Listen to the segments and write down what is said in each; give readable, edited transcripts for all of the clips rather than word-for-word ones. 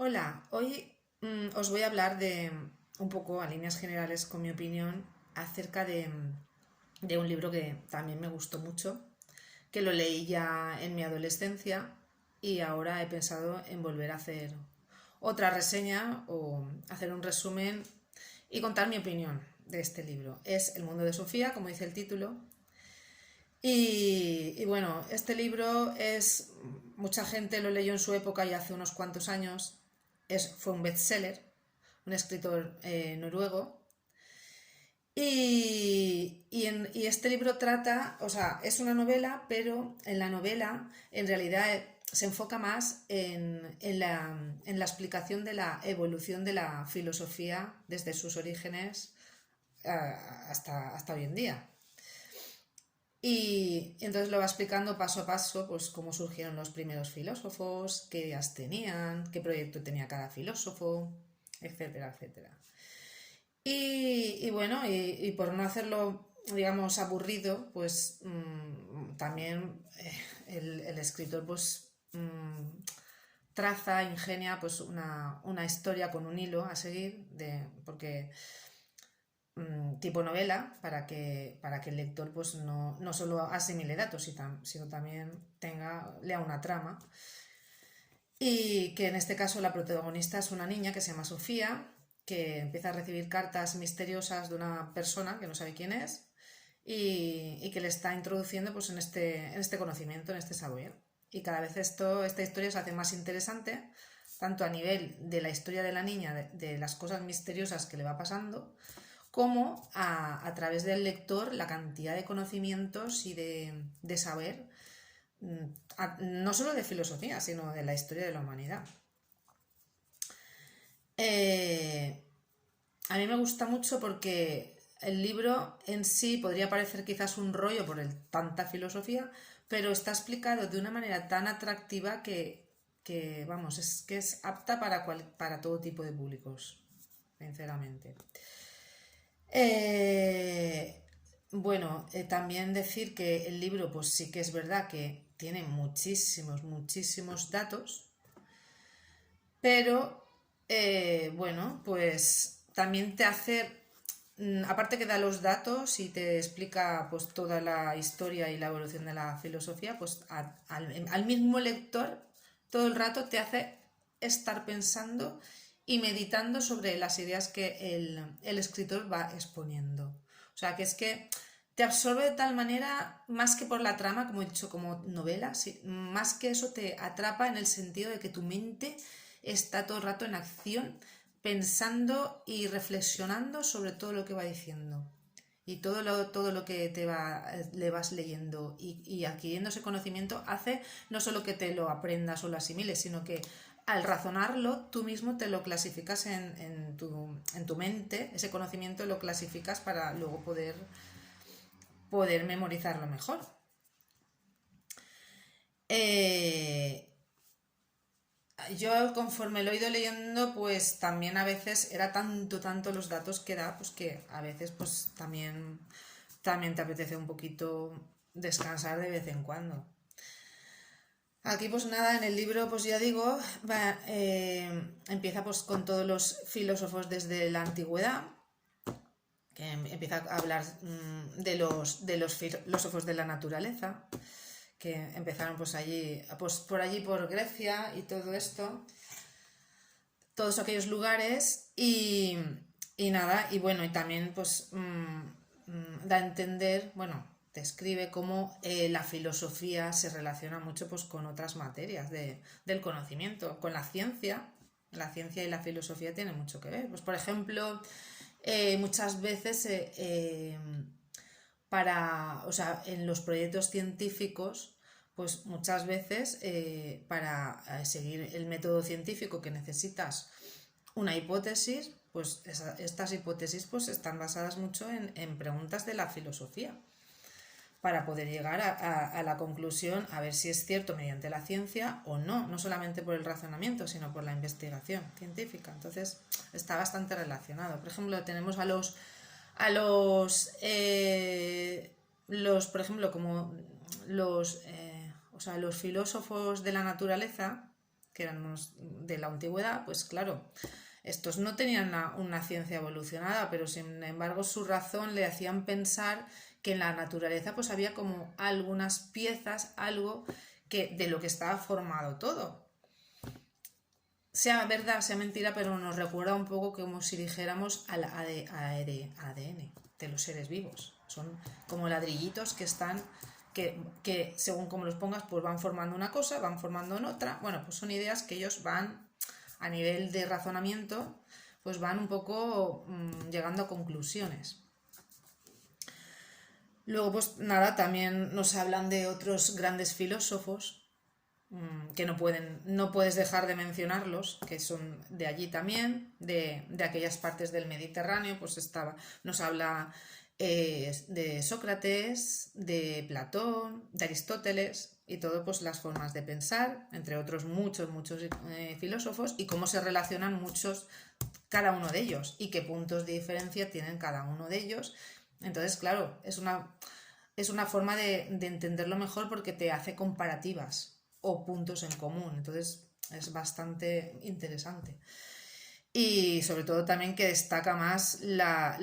Hola, hoy os voy a hablar de un poco a líneas generales con mi opinión acerca de un libro que también me gustó mucho, que lo leí ya en mi adolescencia y ahora he pensado en volver a hacer otra reseña o hacer un resumen y contar mi opinión de este libro. Es El mundo de Sofía, como dice el título, y bueno, este libro es, mucha gente lo leyó en su época y hace unos cuantos años, fue un bestseller, un escritor noruego. Y este libro trata, o sea, es una novela, pero en la novela en realidad se enfoca más en la explicación de la evolución de la filosofía desde sus orígenes hasta hoy en día. Y entonces lo va explicando paso a paso, pues cómo surgieron los primeros filósofos, qué ideas tenían, qué proyecto tenía cada filósofo, etcétera, etcétera. Y bueno, y por no hacerlo, digamos, aburrido, pues también el escritor pues traza, ingenia pues una historia con un hilo a seguir, porque tipo novela para que el lector pues no solo asimile datos, sino también lea una trama. Y que en este caso la protagonista es una niña que se llama Sofía, que empieza a recibir cartas misteriosas de una persona que no sabe quién es y que le está introduciendo pues, en este conocimiento, en este saber. Y cada vez esta historia se hace más interesante, tanto a nivel de la historia de la niña, de las cosas misteriosas que le va pasando, como a través del lector la cantidad de conocimientos y de saber, no solo de filosofía, sino de la historia de la humanidad. Eh, a mí me gusta mucho porque el libro en sí podría parecer quizás un rollo por tanta filosofía, pero está explicado de una manera tan atractiva que vamos, es que es apta para todo tipo de públicos, sinceramente. Eh, bueno, también decir que el libro, pues sí que es verdad que tiene muchísimos, muchísimos datos, pero bueno, pues también te hace, aparte que da los datos y te explica pues toda la historia y la evolución de la filosofía, pues al mismo lector todo el rato te hace estar pensando y meditando sobre las ideas que el escritor va exponiendo. O sea, que es que te absorbe de tal manera, más que por la trama, como he dicho, como novela, sí, más que eso te atrapa en el sentido de que tu mente está todo el rato en acción, pensando y reflexionando sobre todo lo que va diciendo. Y todo lo que le vas leyendo y adquiriendo ese conocimiento hace no solo que te lo aprendas o lo asimiles, sino que al razonarlo tú mismo te lo clasificas en tu mente, ese conocimiento lo clasificas para luego poder memorizarlo mejor. Eh, yo conforme lo he ido leyendo, pues también a veces era tanto los datos que da, pues que a veces pues también te apetece un poquito descansar de vez en cuando. Aquí pues nada, en el libro pues ya digo, empieza pues con todos los filósofos desde la antigüedad, que empieza a hablar de los filósofos de la naturaleza, que empezaron pues allí, pues por allí por Grecia y todo esto, todos aquellos lugares y nada, y bueno, y también pues da a entender, bueno, describe cómo la filosofía se relaciona mucho pues con otras materias del conocimiento, con la ciencia. La ciencia y la filosofía tienen mucho que ver. Pues por ejemplo, muchas veces o sea, en los proyectos científicos, pues muchas veces para seguir el método científico que necesitas una hipótesis, pues estas hipótesis pues están basadas mucho en preguntas de la filosofía para poder llegar a la conclusión a ver si es cierto mediante la ciencia o no, no solamente por el razonamiento, sino por la investigación científica. Entonces está bastante relacionado. Por ejemplo, tenemos por ejemplo, como o sea, los filósofos de la naturaleza, que eran unos de la antigüedad, pues claro, estos no tenían una ciencia evolucionada, pero sin embargo su razón le hacían pensar que en la naturaleza pues había como algunas piezas, algo que de lo que estaba formado todo. Sea verdad, sea mentira, pero nos recuerda un poco como si dijéramos al ADN de los seres vivos. Son como ladrillitos que están, que según como los pongas, pues van formando una cosa, van formando en otra. Bueno, pues son ideas que ellos van, a nivel de razonamiento, pues van un poco llegando a conclusiones. Luego, pues nada, también nos hablan de otros grandes filósofos que no puedes dejar de mencionarlos, que son de allí también, de aquellas partes del Mediterráneo, pues nos habla de Sócrates, de Platón, de Aristóteles y todo pues las formas de pensar, entre otros muchos filósofos, y cómo se relacionan cada uno de ellos y qué puntos de diferencia tienen cada uno de ellos. Entonces, claro, es una forma de entenderlo mejor porque te hace comparativas o puntos en común. Entonces, es bastante interesante. Y sobre todo también que destaca más destaca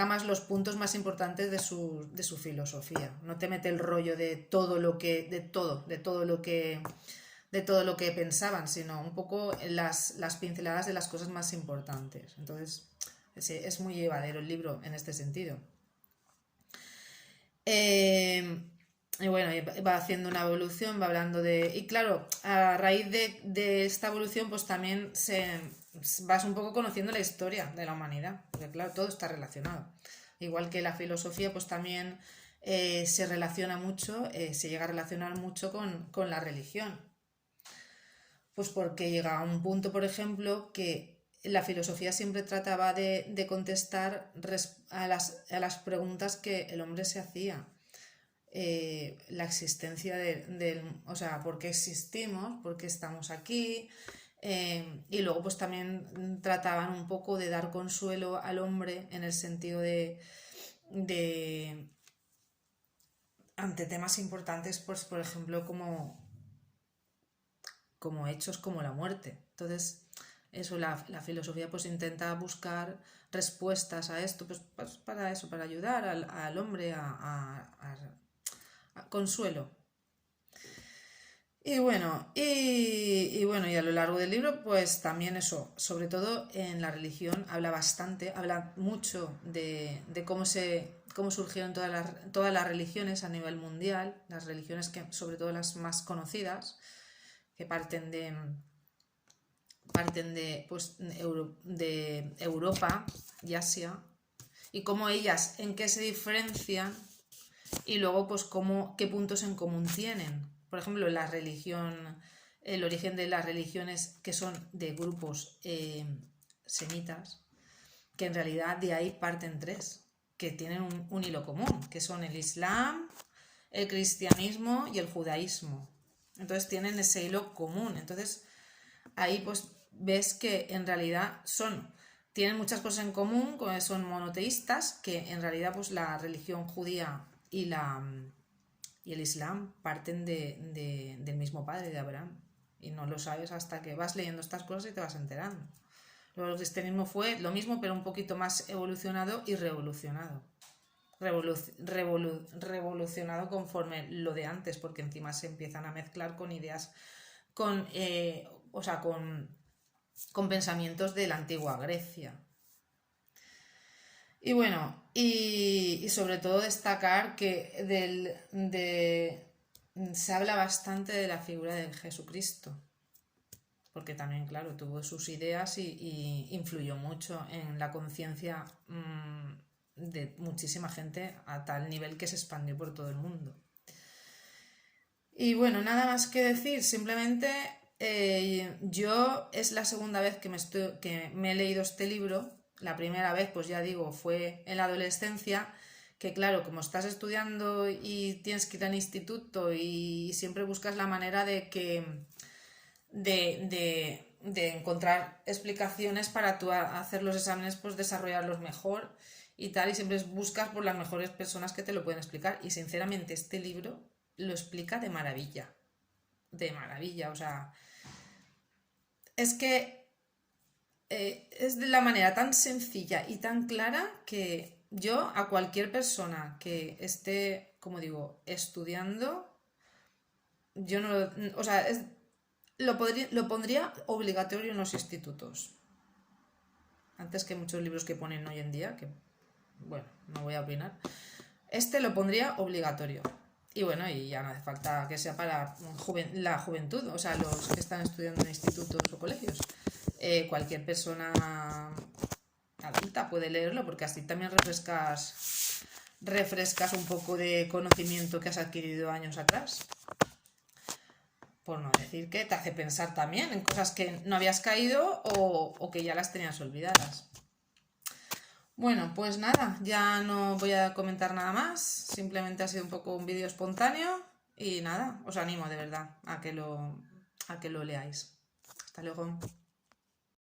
más los puntos más importantes de su filosofía. No te mete el rollo de todo lo que, de todo lo que pensaban, sino un poco las pinceladas de las cosas más importantes. Entonces, es muy llevadero el libro en este sentido. Y bueno, va haciendo una evolución, va hablando de... Y claro, a raíz de esta evolución, pues también vas un poco conociendo la historia de la humanidad, porque claro, todo está relacionado. Igual que la filosofía, pues también se relaciona mucho, se llega a relacionar mucho con la religión. Pues porque llega a un punto, por ejemplo, que la filosofía siempre trataba de contestar a las preguntas que el hombre se hacía. La existencia o sea, por qué existimos, por qué estamos aquí. Y luego pues también trataban un poco de dar consuelo al hombre en el sentido de ante temas importantes, pues por ejemplo como hechos como la muerte. Entonces, eso, la filosofía pues intenta buscar respuestas a esto, pues para eso, para ayudar al hombre a consuelo. Y bueno, y bueno, y a lo largo del libro, pues también eso, sobre todo en la religión, habla mucho de cómo surgieron todas las religiones a nivel mundial, las religiones que, sobre todo las más conocidas, que parten de Europa y Asia, y cómo ellas, en qué se diferencian, y luego pues qué puntos en común tienen. Por ejemplo, el origen de las religiones que son de grupos semitas, que en realidad de ahí parten tres, que tienen un hilo común, que son el Islam, el cristianismo y el judaísmo. Entonces tienen ese hilo común. Entonces ahí pues ves que en realidad tienen muchas cosas en común, son monoteístas, que en realidad pues la religión judía y el Islam parten del mismo padre, de Abraham. Y no lo sabes hasta que vas leyendo estas cosas y te vas enterando. Luego el cristianismo fue lo mismo, pero un poquito más evolucionado y revolucionado. Revolucionado conforme lo de antes, porque encima se empiezan a mezclar con ideas, o sea, con pensamientos de la antigua Grecia. Y bueno, y sobre todo destacar que se habla bastante de la figura de Jesucristo, porque también, claro, tuvo sus ideas y influyó mucho en la conciencia de muchísima gente a tal nivel que se expandió por todo el mundo. Y bueno, nada más que decir, simplemente yo es la segunda vez que me he leído este libro. La primera vez, pues ya digo, fue en la adolescencia, que claro, como estás estudiando y tienes que ir al instituto y siempre buscas la manera de encontrar explicaciones para tú hacer los exámenes, pues desarrollarlos mejor y tal, y siempre buscas por las mejores personas que te lo pueden explicar. Y sinceramente este libro lo explica de maravilla. de maravilla, o sea, es que es de la manera tan sencilla y tan clara que yo a cualquier persona que esté, como digo, estudiando, yo no, o sea, lo pondría obligatorio en los institutos, antes que muchos libros que ponen hoy en día, que, bueno, no voy a opinar. Este lo pondría obligatorio. Y bueno, y ya no hace falta que sea para la juventud, o sea, los que están estudiando en institutos o colegios. Cualquier persona adulta puede leerlo porque así también refrescas un poco de conocimiento que has adquirido años atrás. Por no decir que te hace pensar también en cosas que no habías caído o que ya las tenías olvidadas. Bueno, pues nada, ya no voy a comentar nada más, simplemente ha sido un poco un vídeo espontáneo y nada, os animo de verdad a que lo leáis. Hasta luego.